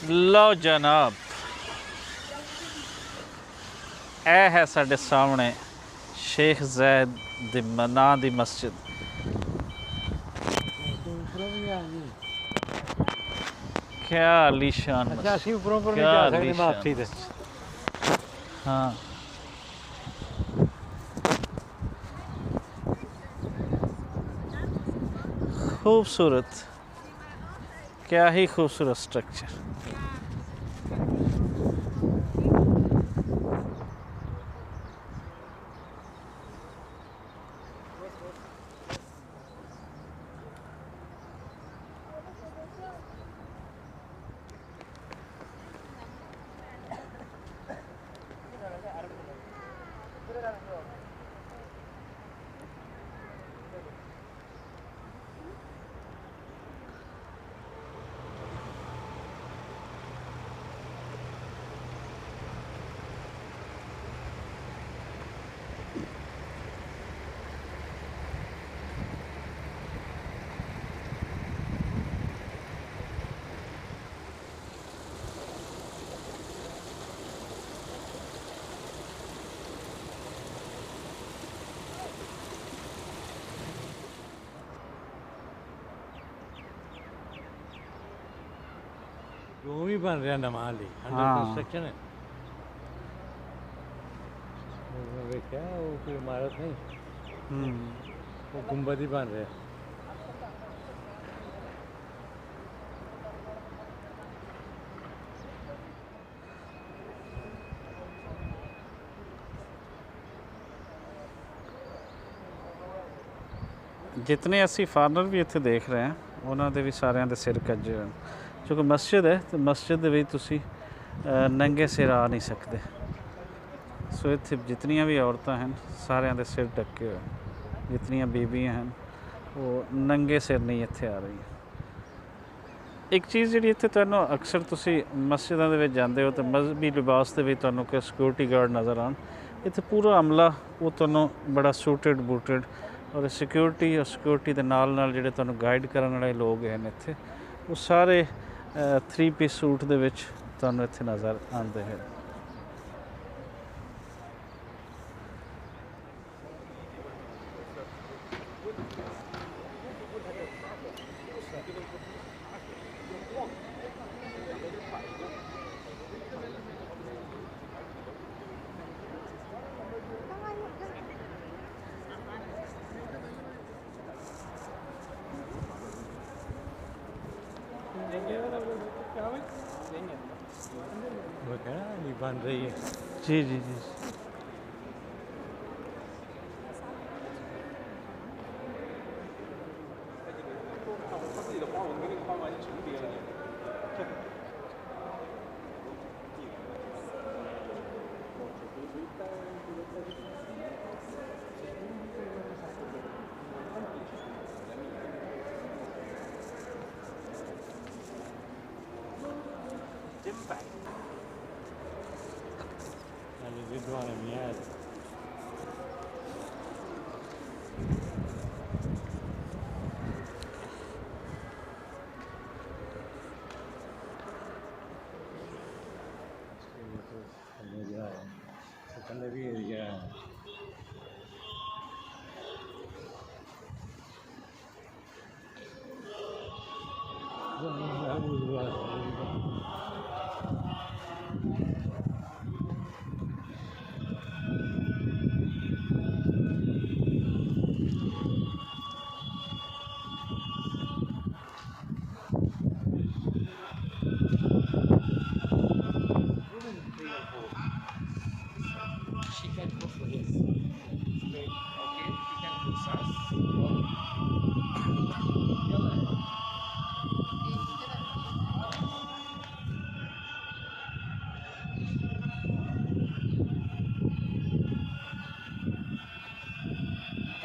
लो जनाब, ए है साडे सामने शेख जैद दी नां दी मस्जिद। क्या आलीशान मस्जिद, क्या आलीशान मस्जिद। हाँ, खूबसूरत, क्या ही खूबसूरत स्ट्रक्चर। रूम ही बन रहा नवा हाली, अंडर हाँ, कंस्ट्रक्शन है। क्या वो कोई इमारत नहीं, वो गुंबद ही बन रहा है। जितने असी फॉरनर भी इत्थे देख रहे हैं उन्होंने भी सारिਆਂ ਦੇ सिर कज्जे हुए क्योंकि मस्जिद है तो मस्जिद ਦੇ ਵਿੱਚ ਤੁਸੀਂ नंगे सिर आ नहीं सकते। सो इत्थे जितनियां भी औरतां हैं सारिਆਂ ਦੇ सिर ढके हुए, जितनियां बीबियां हैं वो नंगे सिर नहीं इत्थे आ रही। एक चीज़ जी इत्थे तुहानूं अक्सर तुसी मस्जिदां दे विच जांदे हो तो मजहबी लिबास दे विच तुहानूं कोई सिक्योरिटी गार्ड नज़र आन, इत्थे पूरा अमला वो तुहानूं बड़ा सूटेड बूटेड और सिक्योरिटी के नाल जिहड़े तुहानूं गाइड करन वाले लोग हैं इत्थे वो सारे 3 पीस सूट दे विच तुहानूं इत्थे नज़र आंदे हैं। वो क्या नहीं बन रही है। जी जी जी, विद्वान मियाँ भी एरिया है।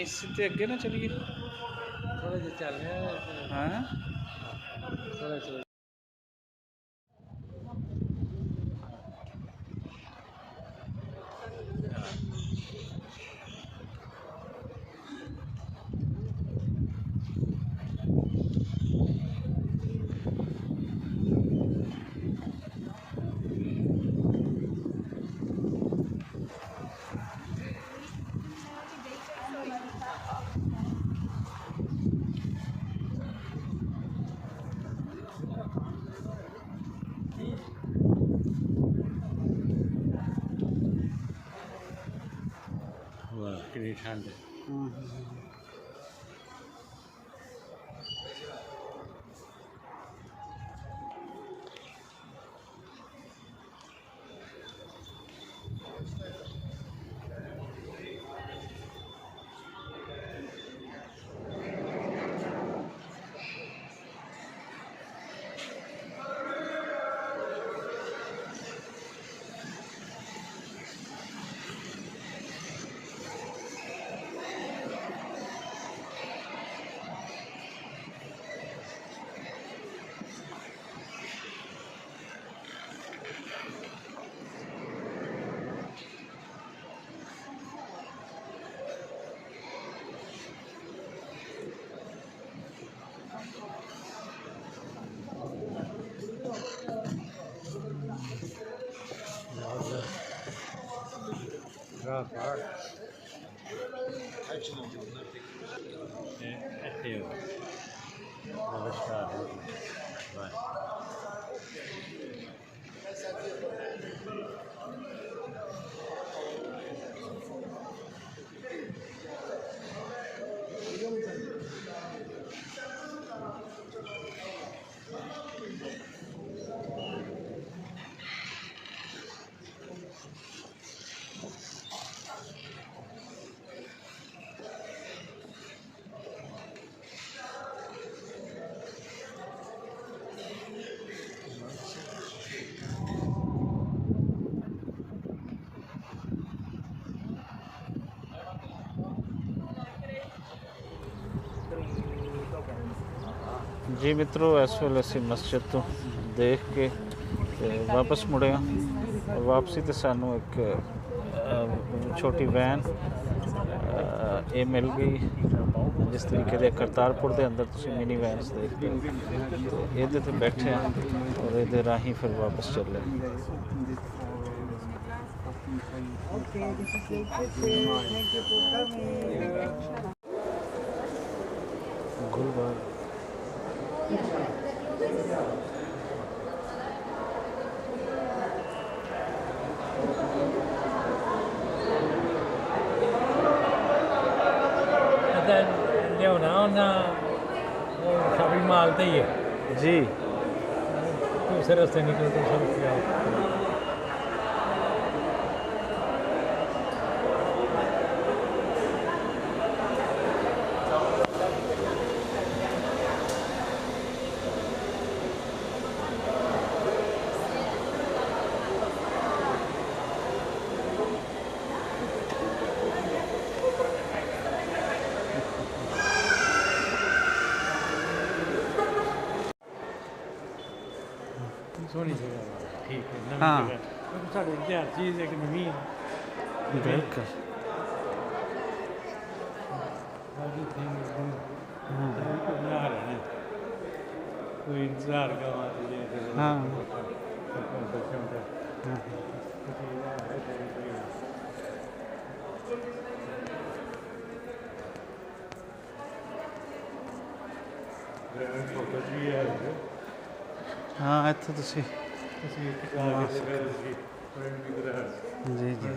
इससे अगे ना चलिए, थोड़ा जो चल रहा है। हाँ थोड़ा बड़ी ठंड है। नमस्कार। जी मित्रों, इस वेले असी मस्जिद तो देख के ते वापस मुड़े हाँ और वापसी तो सानू एक छोटी वैन ये मिल गई जिस तरीके दे करतारपुर के अंदर तुसी मिनी वैन्स देखते हो। तो ये तो बैठे हैं और ये राही फिर वापस चले। गुलबर्ग लिया ना शाबी मालते ही है जी। दूसरे रास्ते निकल तो सब सोनी जगह ठीक है। नवीं हाँ। जगह साढ़े हर चीज़ एक नवीं है। बिल्कुल बना रहे हैं कोई इंतजार का हाँ। फोटो भी है हाँ इत्थे तुसी जी जी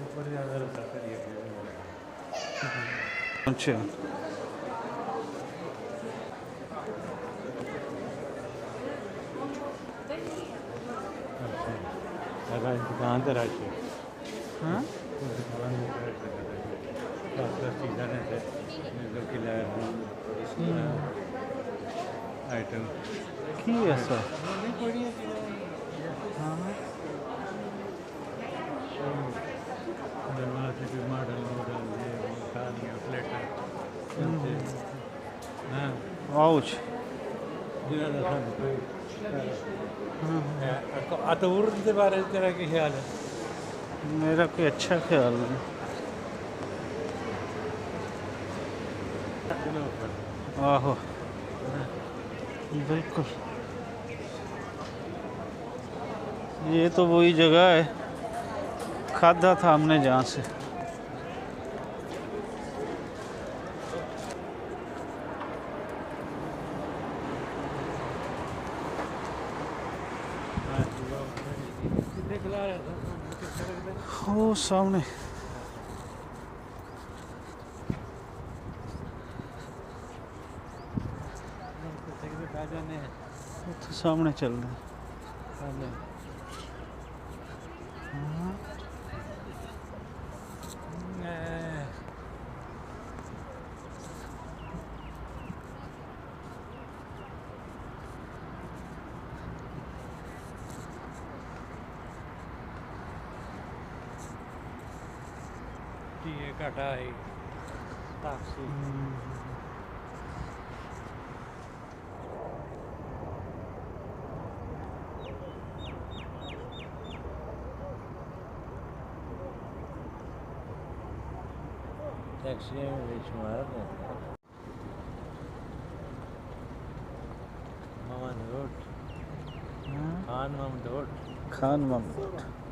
ऊपर ज़्यादा रखा करिए अच्छा दुकान तो रखिए। हाँ आइटम की ऐसा मॉडल प्लेटर आउच अतूर के बारे में तेरा क्या ख्याल है? मेरा कोई अच्छा ख्याल नहीं। आहो बिल्कुल ये तो वही जगह है खादा था हमने जहाँ से। ਉਹ ਸਾਹਮਣੇ आ जाने हैं ਉੱਥੇ ਸਾਹਮਣੇ ਚੱਲਦੇ ਹਾਂ। सामने ये घाटा है तापसी टैक्सी में बीच मारा मामा रोड खान माम रोड ਖਾਨ ਮਹਮਦ